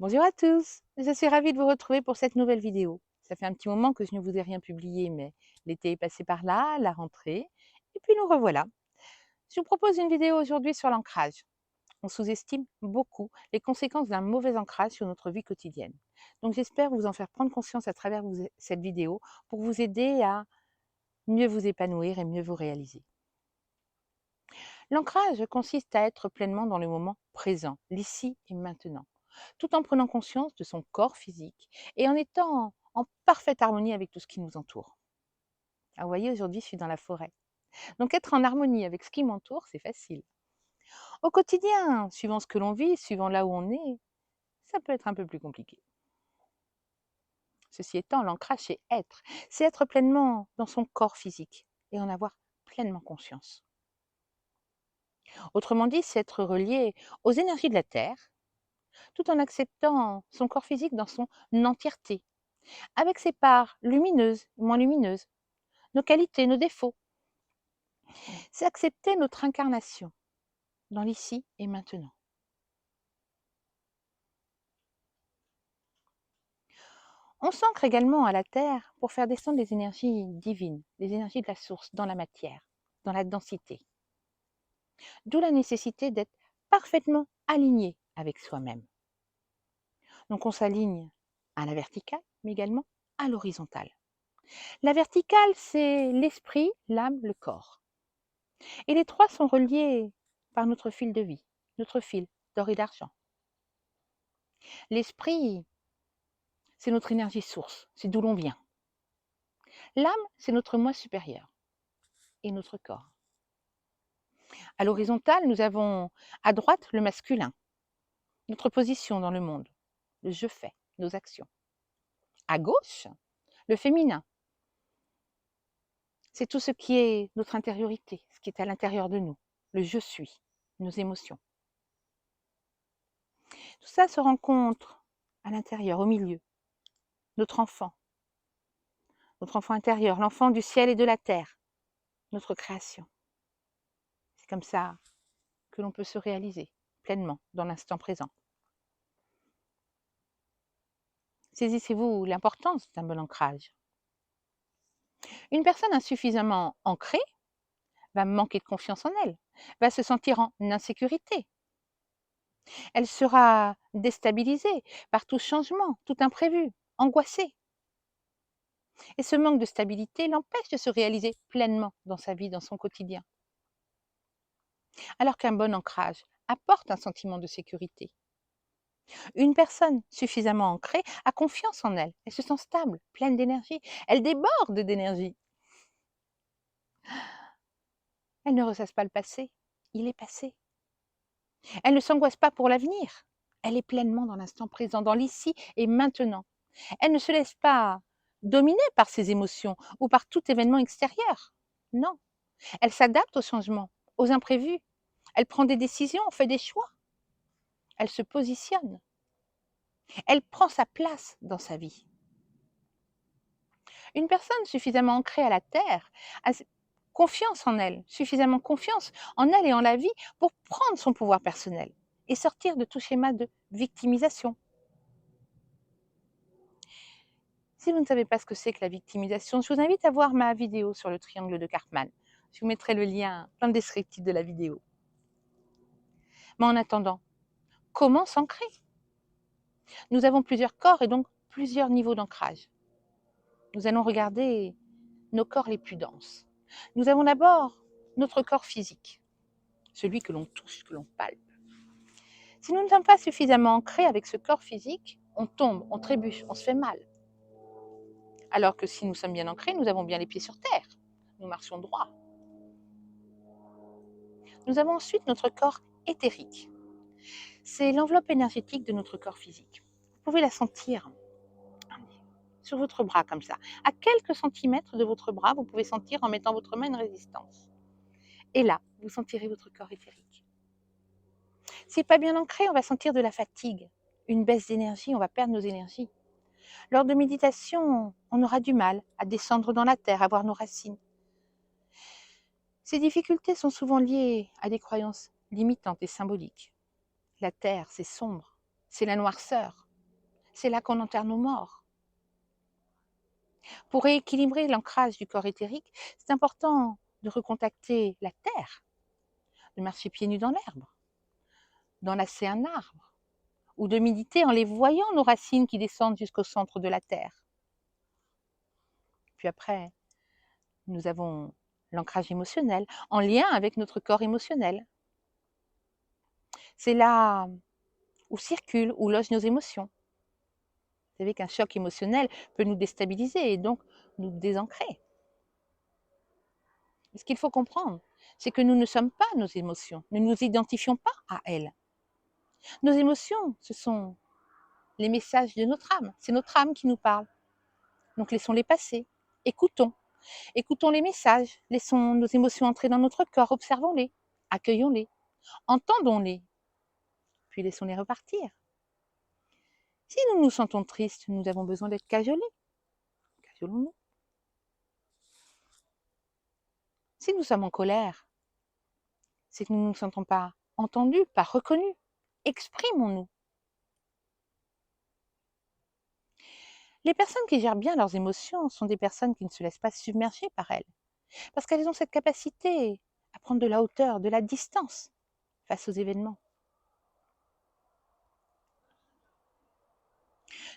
Bonjour à tous, je suis ravie de vous retrouver pour cette nouvelle vidéo. Ça fait un petit moment que je ne vous ai rien publié, mais l'été est passé par là, la rentrée, et puis nous revoilà. Je vous propose une vidéo aujourd'hui sur l'ancrage. On sous-estime beaucoup les conséquences d'un mauvais ancrage sur notre vie quotidienne. Donc j'espère vous en faire prendre conscience à travers cette vidéo pour vous aider à mieux vous épanouir et mieux vous réaliser. L'ancrage consiste à être pleinement dans le moment présent, l'ici et maintenant, tout en prenant conscience de son corps physique et en étant en parfaite harmonie avec tout ce qui nous entoure. Ah, vous voyez, aujourd'hui, je suis dans la forêt. Donc être en harmonie avec ce qui m'entoure, c'est facile. Au quotidien, suivant ce que l'on vit, suivant là où on est, ça peut être un peu plus compliqué. Ceci étant, l'ancrage, c'est être pleinement dans son corps physique et en avoir pleinement conscience. Autrement dit, c'est être relié aux énergies de la Terre, tout en acceptant son corps physique dans son entièreté, avec ses parts lumineuses, moins lumineuses, nos qualités, nos défauts. C'est accepter notre incarnation dans l'ici et maintenant. On s'ancre également à la Terre pour faire descendre les énergies divines, les énergies de la source dans la matière, dans la densité. D'où la nécessité d'être parfaitement aligné avec soi-même. Donc on s'aligne à la verticale, mais également à l'horizontale. La verticale, c'est l'esprit, l'âme, le corps. Et les trois sont reliés par notre fil de vie, notre fil d'or et d'argent. L'esprit, c'est notre énergie source, c'est d'où l'on vient. L'âme, c'est notre moi supérieur et notre corps. À l'horizontale, nous avons à droite le masculin, notre position dans le monde, le je fais, nos actions. À gauche, le féminin, c'est tout ce qui est notre intériorité, ce qui est à l'intérieur de nous, le je suis, nos émotions. Tout ça se rencontre à l'intérieur, au milieu, notre enfant intérieur, l'enfant du ciel et de la terre, notre création. C'est comme ça que l'on peut se réaliser pleinement dans l'instant présent. Saisissez-vous l'importance d'un bon ancrage. Une personne insuffisamment ancrée va manquer de confiance en elle, va se sentir en insécurité. Elle sera déstabilisée par tout changement, tout imprévu, angoissée. Et ce manque de stabilité l'empêche de se réaliser pleinement dans sa vie, dans son quotidien. Alors qu'un bon ancrage apporte un sentiment de sécurité. Une personne suffisamment ancrée a confiance en elle. Elle se sent stable, pleine d'énergie. Elle déborde d'énergie. Elle ne ressasse pas le passé. Il est passé. Elle ne s'angoisse pas pour l'avenir. Elle est pleinement dans l'instant présent, dans l'ici et maintenant. Elle ne se laisse pas dominer par ses émotions ou par tout événement extérieur. Non. Elle s'adapte aux changements, aux imprévus. Elle prend des décisions, fait des choix. Elle se positionne. Elle prend sa place dans sa vie. Une personne suffisamment ancrée à la terre a confiance en elle, suffisamment confiance en elle et en la vie pour prendre son pouvoir personnel et sortir de tout schéma de victimisation. Si vous ne savez pas ce que c'est que la victimisation, je vous invite à voir ma vidéo sur le triangle de Karpman. Je vous mettrai le lien dans le descriptif de la vidéo. Mais en attendant, comment s'ancrer? Nous avons plusieurs corps et donc plusieurs niveaux d'ancrage. Nous allons regarder nos corps les plus denses. Nous avons d'abord notre corps physique, celui que l'on touche, que l'on palpe. Si nous ne sommes pas suffisamment ancrés avec ce corps physique, on tombe, on trébuche, on se fait mal. Alors que si nous sommes bien ancrés, nous avons bien les pieds sur terre. Nous marchons droit. Nous avons ensuite notre corps éthérique. C'est l'enveloppe énergétique de notre corps physique. Vous pouvez la sentir sur votre bras comme ça. À quelques centimètres de votre bras, vous pouvez sentir en mettant votre main une résistance. Et là, vous sentirez votre corps éthérique. Si pas bien ancré, on va sentir de la fatigue, une baisse d'énergie, on va perdre nos énergies. Lors de méditation, on aura du mal à descendre dans la terre, à voir nos racines. Ces difficultés sont souvent liées à des croyances limitantes et symboliques. La terre, c'est sombre, c'est la noirceur. C'est là qu'on enterre nos morts. Pour rééquilibrer l'ancrage du corps éthérique, c'est important de recontacter la terre, de marcher pieds nus dans l'herbe, d'enlacer un arbre, ou de méditer en les voyant, nos racines qui descendent jusqu'au centre de la terre. Puis après, nous avons l'ancrage émotionnel, en lien avec notre corps émotionnel. C'est là où circulent, où logent nos émotions. Vous savez qu'un choc émotionnel peut nous déstabiliser et donc nous désancrer. Ce qu'il faut comprendre, c'est que nous ne sommes pas nos émotions, ne nous identifions pas à elles. Nos émotions, ce sont les messages de notre âme, c'est notre âme qui nous parle. Donc laissons-les passer, écoutons, écoutons les messages, laissons nos émotions entrer dans notre corps, observons-les, accueillons-les, entendons-les, puis laissons-les repartir. Si nous nous sentons tristes, nous avons besoin d'être cajolés, cajolons-nous. Si nous sommes en colère, c'est que nous ne nous sentons pas entendus, pas reconnus. Exprimons-nous. Les personnes qui gèrent bien leurs émotions sont des personnes qui ne se laissent pas submerger par elles, parce qu'elles ont cette capacité à prendre de la hauteur, de la distance face aux événements.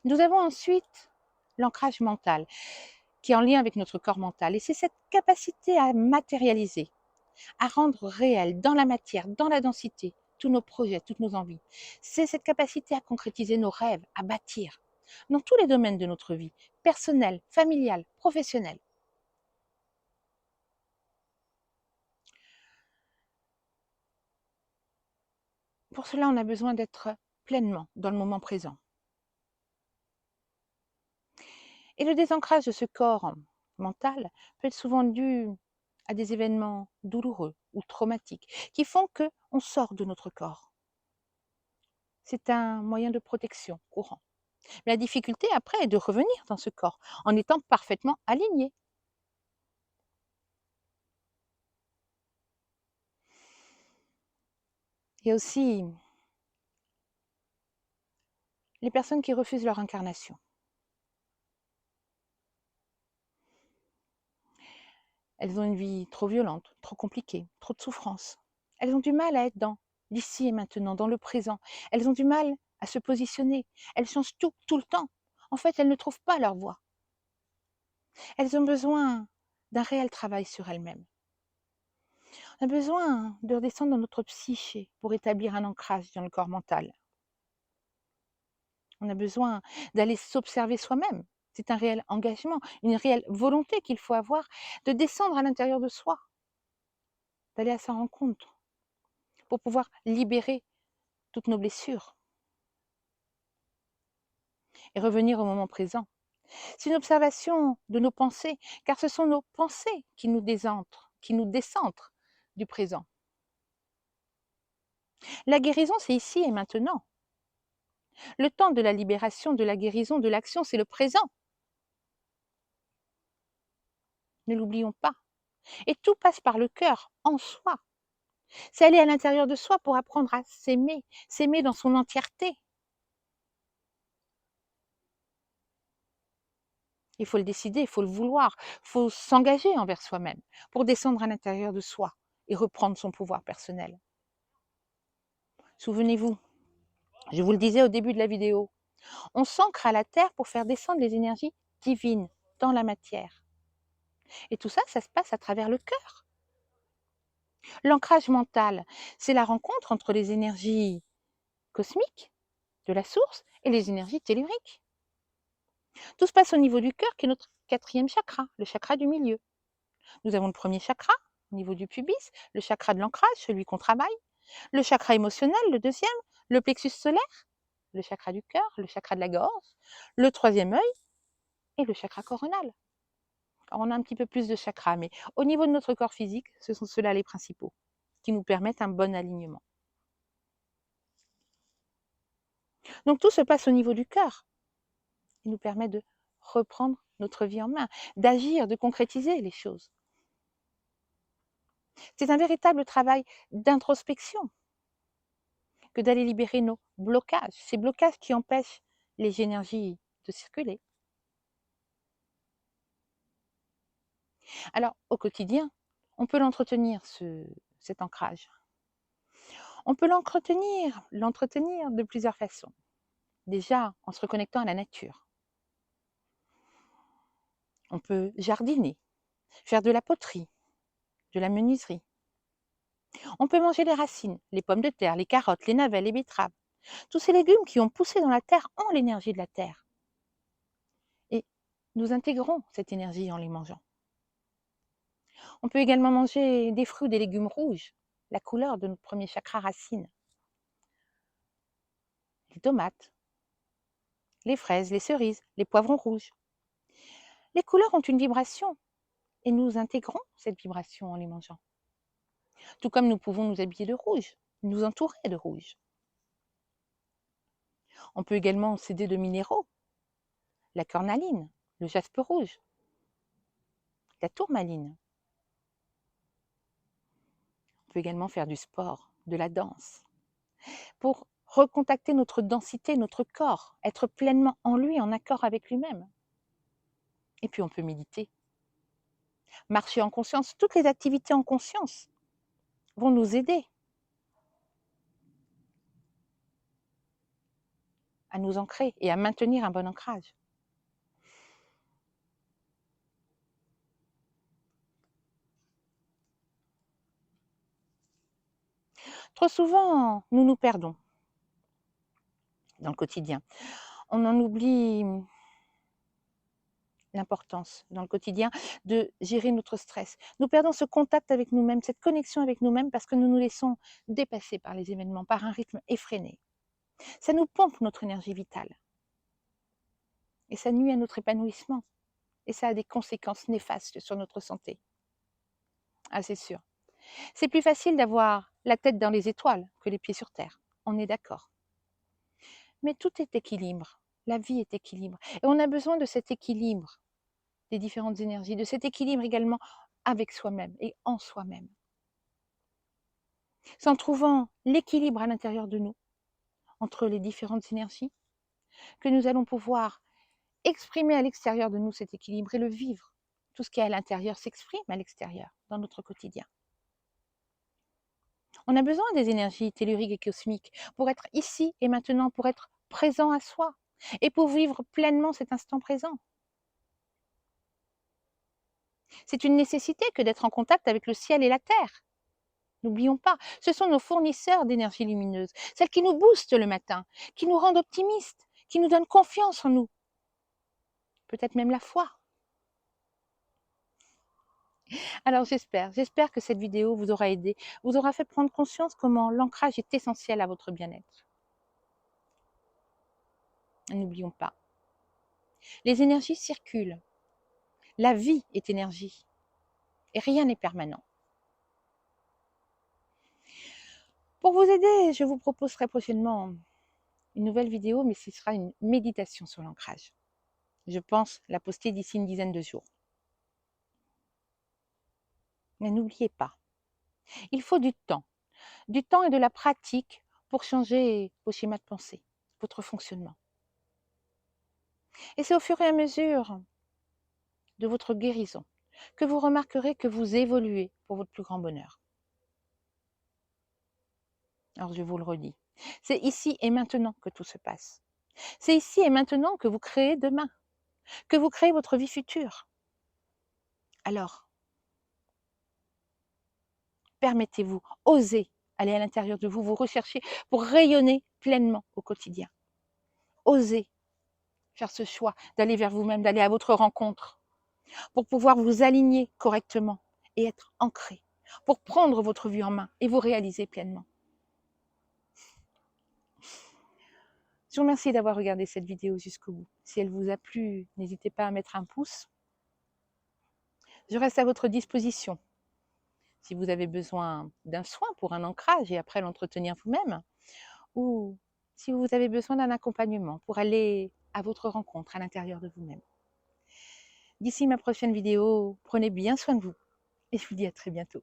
Nous avons ensuite l'ancrage mental, qui est en lien avec notre corps mental, et c'est cette capacité à matérialiser, à rendre réel dans la matière, dans la densité, tous nos projets, toutes nos envies. C'est cette capacité à concrétiser nos rêves, à bâtir, dans tous les domaines de notre vie, personnelle, familiale, professionnelle. Pour cela, on a besoin d'être pleinement dans le moment présent. Et le désancrage de ce corps mental peut être souvent dû à des événements douloureux ou traumatiques qui font qu'on sort de notre corps. C'est un moyen de protection courant. Mais la difficulté après est de revenir dans ce corps en étant parfaitement aligné. Il y a aussi les personnes qui refusent leur incarnation. Elles ont une vie trop violente, trop compliquée, trop de souffrance. Elles ont du mal à être dans l'ici et maintenant, dans le présent. Elles ont du mal à se positionner. Elles changent tout le temps. En fait, elles ne trouvent pas leur voie. Elles ont besoin d'un réel travail sur elles-mêmes. On a besoin de redescendre dans notre psyché pour établir un ancrage dans le corps mental. On a besoin d'aller s'observer soi-même. C'est un réel engagement, une réelle volonté qu'il faut avoir de descendre à l'intérieur de soi, d'aller à sa rencontre pour pouvoir libérer toutes nos blessures et revenir au moment présent. C'est une observation de nos pensées, car ce sont nos pensées qui nous décentrent du présent. La guérison, c'est ici et maintenant. Le temps de la libération, de la guérison, de l'action, c'est le présent. Ne l'oublions pas. Et tout passe par le cœur, en soi. C'est aller à l'intérieur de soi pour apprendre à s'aimer dans son entièreté. Il faut le décider, il faut le vouloir, il faut s'engager envers soi-même pour descendre à l'intérieur de soi et reprendre son pouvoir personnel. Souvenez-vous, je vous le disais au début de la vidéo, on s'ancre à la terre pour faire descendre les énergies divines dans la matière. Et tout ça, ça se passe à travers le cœur. L'ancrage mental, c'est la rencontre entre les énergies cosmiques de la source et les énergies telluriques. Tout se passe au niveau du cœur, qui est notre quatrième chakra, le chakra du milieu. Nous avons le premier chakra, au niveau du pubis, le chakra de l'ancrage, celui qu'on travaille, le chakra émotionnel, le deuxième, le plexus solaire, le chakra du cœur, le chakra de la gorge, le troisième œil et le chakra coronal. Alors, on a un petit peu plus de chakras, mais au niveau de notre corps physique, ce sont ceux-là les principaux, qui nous permettent un bon alignement. Donc tout se passe au niveau du cœur. Il nous permet de reprendre notre vie en main, d'agir, de concrétiser les choses. C'est un véritable travail d'introspection que d'aller libérer nos blocages, ces blocages qui empêchent les énergies de circuler. Alors, au quotidien, on peut l'entretenir, cet ancrage. On peut l'entretenir de plusieurs façons. Déjà, en se reconnectant à la nature. On peut jardiner, faire de la poterie, de la menuiserie. On peut manger les racines, les pommes de terre, les carottes, les navets, les betteraves. Tous ces légumes qui ont poussé dans la terre ont l'énergie de la terre. Et nous intégrons cette énergie en les mangeant. On peut également manger des fruits ou des légumes rouges, la couleur de notre premier chakra racine. Les tomates, les fraises, les cerises, les poivrons rouges. Les couleurs ont une vibration et nous intégrons cette vibration en les mangeant. Tout comme nous pouvons nous habiller de rouge, nous entourer de rouge. On peut également s'aider de minéraux, la cornaline, le jaspe rouge, la tourmaline. On peut également faire du sport, de la danse, pour recontacter notre densité, notre corps, être pleinement en lui, en accord avec lui-même. Et puis on peut méditer, marcher en conscience. Toutes les activités en conscience vont nous aider à nous ancrer et à maintenir un bon ancrage. Trop souvent, nous nous perdons dans le quotidien. On en oublie l'importance dans le quotidien de gérer notre stress. Nous perdons ce contact avec nous-mêmes, cette connexion avec nous-mêmes parce que nous nous laissons dépasser par les événements, par un rythme effréné. Ça nous pompe notre énergie vitale et ça nuit à notre épanouissement et ça a des conséquences néfastes sur notre santé. Ah, c'est sûr. C'est plus facile d'avoir la tête dans les étoiles que les pieds sur terre, on est d'accord. Mais tout est équilibre, la vie est équilibre et on a besoin de cet équilibre des différentes énergies, de cet équilibre également avec soi-même et en soi-même. C'est en trouvant l'équilibre à l'intérieur de nous, entre les différentes énergies, que nous allons pouvoir exprimer à l'extérieur de nous cet équilibre et le vivre. Tout ce qui est à l'intérieur s'exprime à l'extérieur, dans notre quotidien. On a besoin des énergies telluriques et cosmiques pour être ici et maintenant, pour être présent à soi et pour vivre pleinement cet instant présent. C'est une nécessité que d'être en contact avec le ciel et la terre. N'oublions pas, ce sont nos fournisseurs d'énergie lumineuse, celles qui nous boostent le matin, qui nous rendent optimistes, qui nous donnent confiance en nous, peut-être même la foi. Alors j'espère que cette vidéo vous aura aidé, vous aura fait prendre conscience comment l'ancrage est essentiel à votre bien-être. N'oublions pas, les énergies circulent, la vie est énergie et rien n'est permanent. Pour vous aider, je vous proposerai prochainement une nouvelle vidéo, mais ce sera une méditation sur l'ancrage. Je pense la poster d'ici une dizaine de jours. Mais n'oubliez pas, il faut du temps et de la pratique pour changer vos schémas de pensée, votre fonctionnement. Et c'est au fur et à mesure de votre guérison que vous remarquerez que vous évoluez pour votre plus grand bonheur. Alors je vous le redis, c'est ici et maintenant que tout se passe. C'est ici et maintenant que vous créez demain, que vous créez votre vie future. Alors, permettez-vous, osez aller à l'intérieur de vous, vous rechercher pour rayonner pleinement au quotidien. Osez faire ce choix d'aller vers vous-même, d'aller à votre rencontre, pour pouvoir vous aligner correctement et être ancré, pour prendre votre vie en main et vous réaliser pleinement. Je vous remercie d'avoir regardé cette vidéo jusqu'au bout. Si elle vous a plu, n'hésitez pas à mettre un pouce. Je reste à votre disposition. Si vous avez besoin d'un soin pour un ancrage et après l'entretenir vous-même, ou si vous avez besoin d'un accompagnement pour aller à votre rencontre à l'intérieur de vous-même. D'ici ma prochaine vidéo, prenez bien soin de vous et je vous dis à très bientôt.